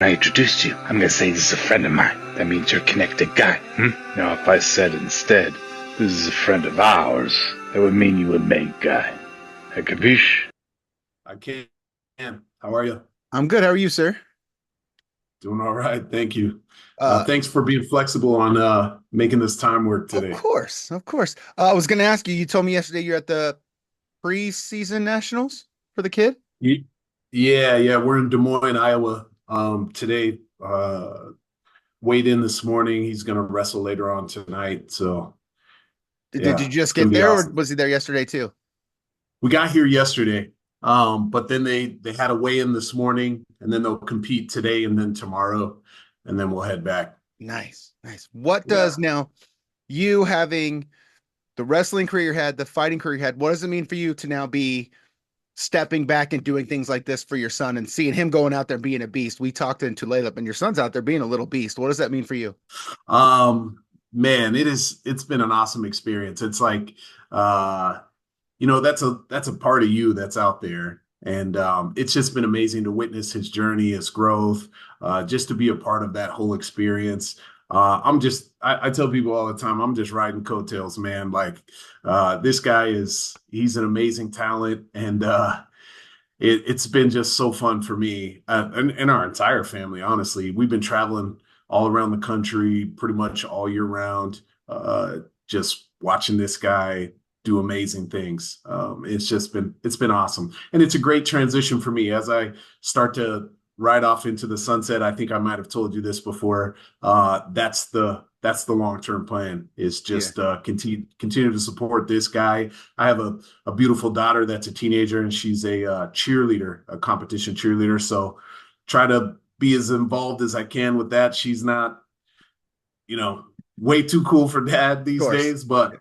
I introduced you, I'm gonna say this is a friend of mine. That means you're a connected guy. Now, if I said instead, this is a friend of ours, that would mean you a main guy. Capiche? I can. How are you? I'm good. How are you, sir? Doing all right. Thank you. Uh, Thanks for being flexible on making this time work of today. course, of course. I was going to ask you. You told me yesterday you're at the preseason nationals for the kid. Ye- Yeah. We're in Des Moines, Iowa, today. Weighed in this morning. He's going to wrestle later on tonight. So, Did you yeah, just it's going get to be there, or awesome. was he there yesterday too? We got here yesterday, but then they had a weigh in this morning, and then they'll compete today and then tomorrow, and then we'll head back. Nice, nice. What does Yeah. now you having the wrestling career you had, the fighting career you had? What does it mean for you to now be stepping back and doing things like this for your son and seeing him going out there being a beast? We talked into Layla, and your son's out there being a little beast. What does that mean for you? Um, Man, it's been an awesome experience. It's like uh that's a part of you that's out there. And it's just been amazing to witness his journey, his growth, just to be a part of that whole experience. I tell people all the time, I'm just riding coattails, man. Like this guy he's an amazing talent. And it's been just so fun for me and our entire family. Honestly, we've been traveling all around the country pretty much all year round, just watching this guy do amazing things. It's been awesome, and it's a great transition for me as I start to ride off into the sunset. I think I might have told you this before. That's the long term plan, is Yeah. just continue to support this guy. I have a beautiful daughter that's a teenager, and she's a cheerleader, a competition cheerleader. So try to be as involved as I can with that. She's not, you know, way too cool for dad Of these course. days, but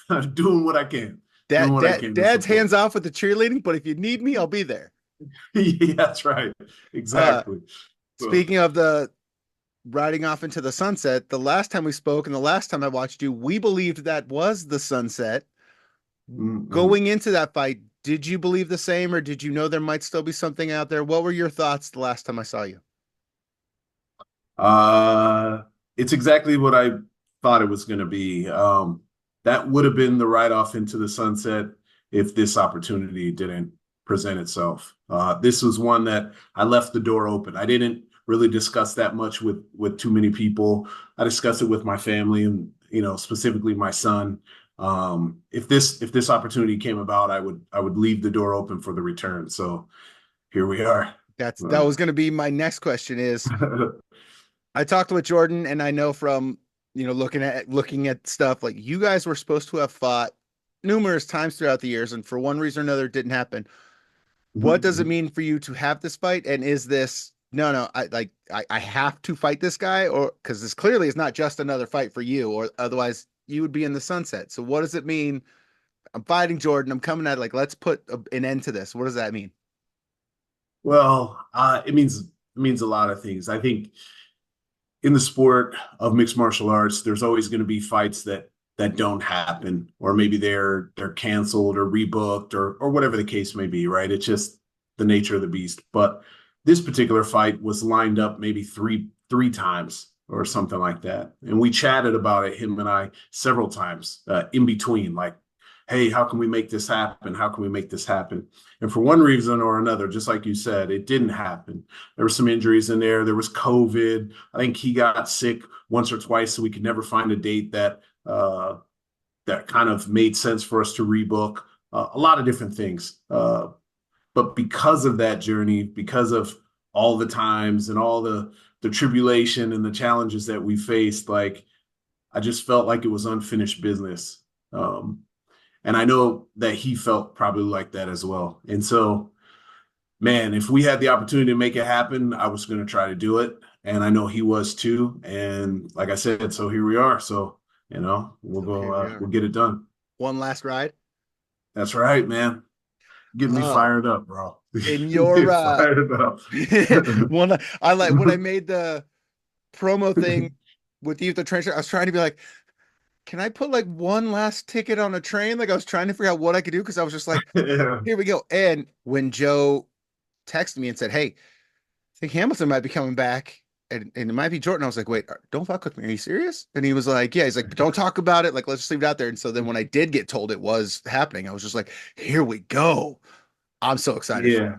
I'm doing what I can, doing Dad, what I dad, can to dad's support. hands off with the cheerleading, but if you need me, I'll be there. Yeah, that's right. Uh, Exactly. So, Speaking of the riding off into the sunset, the last time we spoke and the last time I watched you, we believed that was the sunset. mm-mm. Going into that fight, did you believe the same, or did you know there might still be something out there? What were your thoughts the last time I saw you? Uh, it's exactly what I thought it was going to be. That would have been the ride off into the sunset if this opportunity didn't present itself. This was one that I left the door open. I didn't really discuss that much with too many people. I discussed it with my family and specifically my son. If this opportunity came about, I would leave the door open for the return. So here we are. That was going to be my next question is I talked with Jordan and I know from, looking at stuff like you guys were supposed to have fought numerous times throughout the years and for one reason or another it didn't happen. What does it mean for you to have this fight? And is this no, I have to fight this guy, or because this clearly is not just another fight for you, or otherwise you would be in the sunset. So what does it mean? I'm fighting Jordan. I'm coming at let's put an end to this. What does that mean? Well, it means a lot of things. I think in the sport of mixed martial arts, there's always going to be fights that don't happen, or maybe they're canceled or rebooked or whatever the case may be, right? It's just the nature of the beast. But this particular fight was lined up maybe three times or something like that, and we chatted about it, him and I, several times in between, like, hey, how can we make this happen? How can we make this happen? And for one reason or another, just like you said, it didn't happen. There were some injuries in there. There was COVID. I think he got sick once or twice, so we could never find a date that kind of made sense for us to rebook. A lot of different things. But because of that journey, because of all the times and all the tribulation and the challenges that we faced, like I just felt like it was unfinished business. Um, and I know that he felt probably like that as well. And so, man, if we had the opportunity to make it happen, I was going to try to do it. And I know he was too. And like I said, so here we are. So, we'll So here go, we are. we'll get it done. One last ride. That's right, man. Getting me Uh, fired up, bro. in Getting me your fired up. one I like when I made the promo thing with you at the train station, I was trying to be like, can I put like one last ticket on a train? Like I was trying to figure out what I could do because I was just like, Yeah. here we go. And when Joe texted me and said, hey, I think Hamilton might be coming back. And it might be Jordan. I was like, wait, don't fuck with me. Are you serious? And he was like, yeah. He's like, but don't talk about it. Like, let's just leave it out there. And so then when I did get told it was happening, I was just like, here we go. I'm so excited for Yeah. it.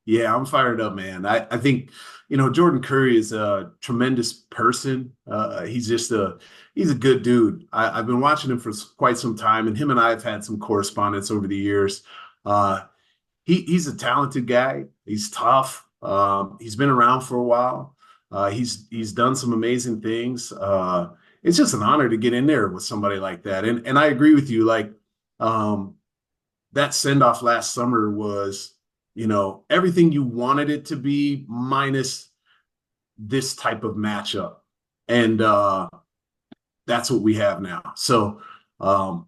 Yeah, I'm fired up, man. I think, Jordan Curry is a tremendous person. He's a good dude. I've been watching him for quite some time, and him and I have had some correspondence over the years. Uh, he's a talented guy. He's tough. He's been around for a while. He's done some amazing things. It's just an honor to get in there with somebody like that. And I agree with you. Like, um, that send off last summer was, everything you wanted it to be minus this type of matchup. And that's what we have now. So um,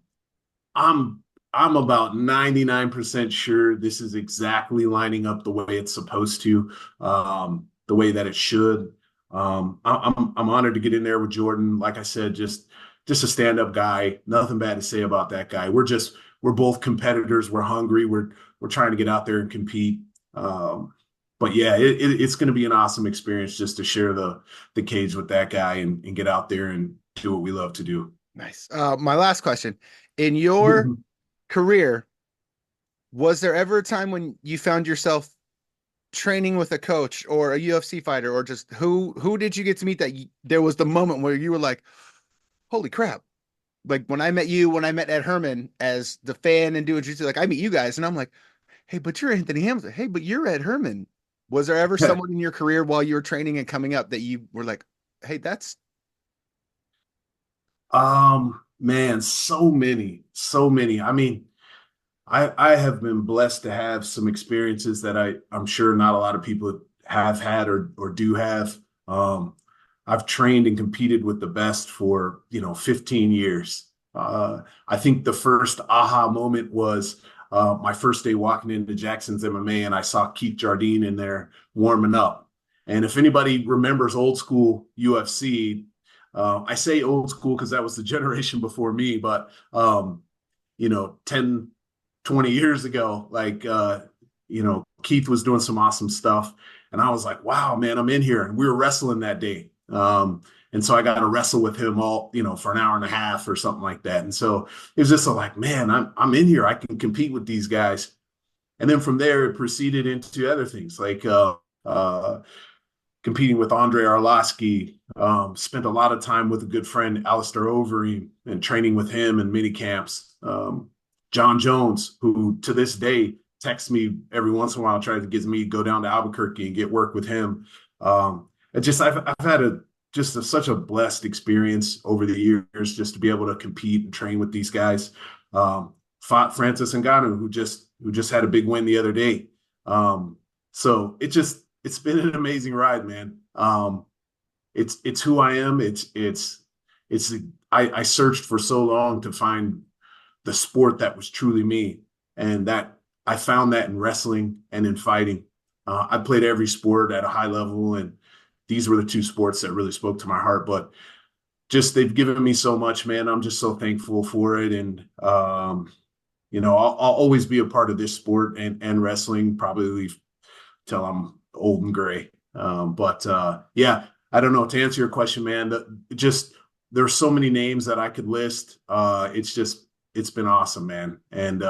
I'm I'm about 99% sure this is exactly lining up the way it's supposed to, the way that it should. I'm honored to get in there with Jordan. Like I said, just a stand-up guy. Nothing bad to say about that guy. We're both competitors. We're hungry. We're trying to get out there and compete. But yeah, it's going to be an awesome experience just to share the cage with that guy and get out there and do what we love to do. Nice. My last question. In your career, was there ever a time when you found yourself training with a coach or a UFC fighter, or just who did you get to meet that there was the moment where you were like, holy crap? Like when I met you, when I met Ed Herman as the fan and doing jiu-jitsu, like I meet you guys and I'm like, hey, but you're Anthony Hamilton. Hey, but you're Ed Herman. Was there ever someone in your career while you were training and coming up that you were like, hey, that's Man, so many, so many. I mean, I have been blessed to have some experiences that I'm sure not a lot of people have had or do have. I've trained and competed with the best for 15 years. I think the first aha moment was my first day walking into Jackson's MMA, and I saw Keith Jardine in there warming up. And if anybody remembers old school UFC, I say old school because that was the generation before me, but 10, 20 years ago, like, Keith was doing some awesome stuff. And I was like, wow, man, I'm in here. And we were wrestling that day. And so I got to wrestle with him all, for an hour and a half or something like that. And so it was just like, man, I'm in here. I can compete with these guys. And then from there, it proceeded into other things like competing with Andre Arlovsky. Spent a lot of time with a good friend, Alistair Overeem, and training with him in mini camps. John Jones, who to this day texts me every once in a while, tries to get me to go down to Albuquerque and get work with him. I've had such a blessed experience over the years just to be able to compete and train with these guys. Fought Francis Ngannou, who just had a big win the other day. So it's been an amazing ride, man. It's who I am. I searched for so long to find the sport that was truly me, and that I found that in wrestling and in fighting. I played every sport at a high level, and these were the two sports that really spoke to my heart. But just they've given me so much, man. I'm just so thankful for it, and I'll always be a part of this sport and wrestling, probably till I'm old and gray. Yeah, I don't know. To answer your question, man, there's so many names that I could list. It's been awesome, man. And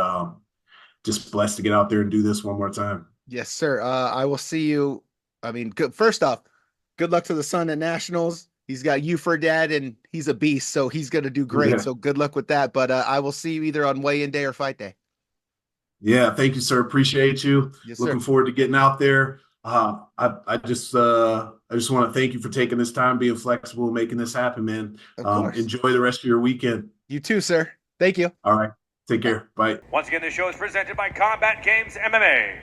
just blessed to get out there and do this one more time. yes, sir. I will see you. I mean, good. First off, good luck to the son at Nationals. He's got you for dad, and he's a beast, so he's gonna do great. Yeah. So good luck with that. But I will see you either on weigh-in day or fight day. Yeah, thank you, sir. Appreciate you. Yes, Looking sir. forward to getting out there. I just want to thank you for taking this time, being flexible, making this happen, man. Of course. Enjoy the rest of your weekend. You too, sir. Thank you. All right. Take care. Bye. Once again, the show is presented by Combat Games MMA.